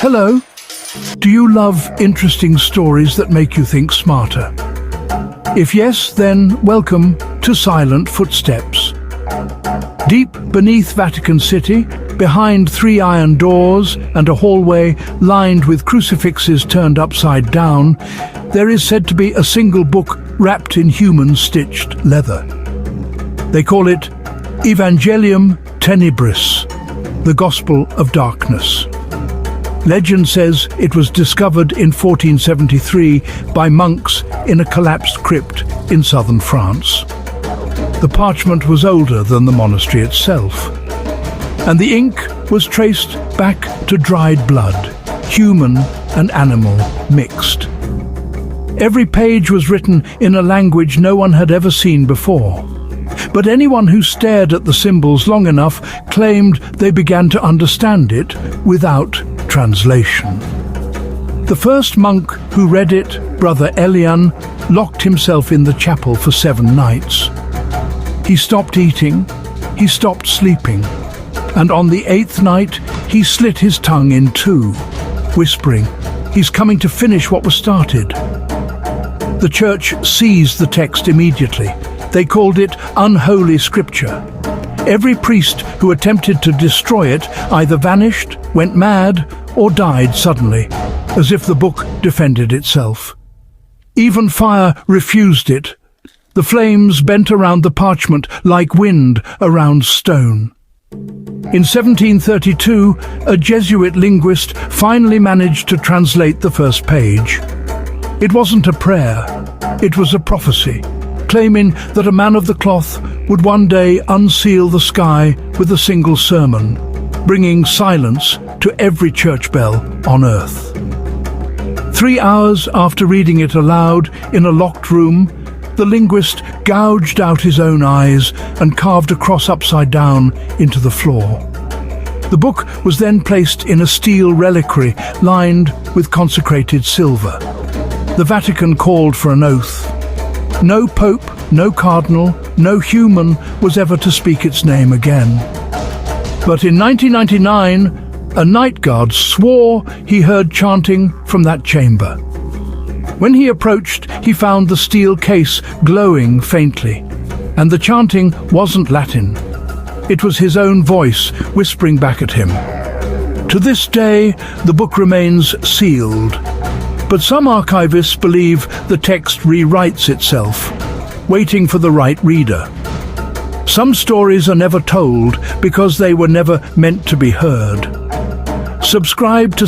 Hello. Do you love interesting stories that make you think smarter? If yes, then welcome to Silent Footsteps. Deep beneath Vatican City, behind 3 iron doors and a hallway lined with crucifixes turned upside down, there is said to be a single book wrapped in human-stitched leather. They call it Evangelium Tenebris, the Gospel of Darkness. Legend says it was discovered in 1473 by monks in a collapsed crypt in southern France. The parchment was older than the monastery itself, and the ink was traced back to dried blood, human and animal mixed. Every page was written in a language no one had ever seen before, but anyone who stared at the symbols long enough claimed they began to understand it without translation. The first monk who read it, Brother Elian, locked himself in the chapel for 7 nights. He stopped eating, he stopped sleeping, and on the 8th night he slit his tongue in 2, whispering, "He's coming to finish what was started." The church seized the text immediately. They called it unholy scripture. Every priest who attempted to destroy it either vanished, went mad, or died suddenly, as if the book defended itself. Even fire refused it. The flames bent around the parchment like wind around stone. In 1732, a Jesuit linguist finally managed to translate the first page. It wasn't a prayer, it was a prophecy, claiming that a man of the cloth would one day unseal the sky with a single sermon, bringing silence to every church bell on earth. 3 hours after reading it aloud in a locked room, the linguist gouged out his own eyes and carved a cross upside down into the floor. The book was then placed in a steel reliquary lined with consecrated silver. The Vatican called for an oath. No pope, no cardinal, no human was ever to speak its name again. But in 1999, a night guard swore he heard chanting from that chamber. When he approached, he found the steel case glowing faintly, and the chanting wasn't Latin. It was his own voice whispering back at him. To this day, the book remains sealed, but some archivists believe the text rewrites itself, waiting for the right reader. Some stories are never told because they were never meant to be heard. Subscribe to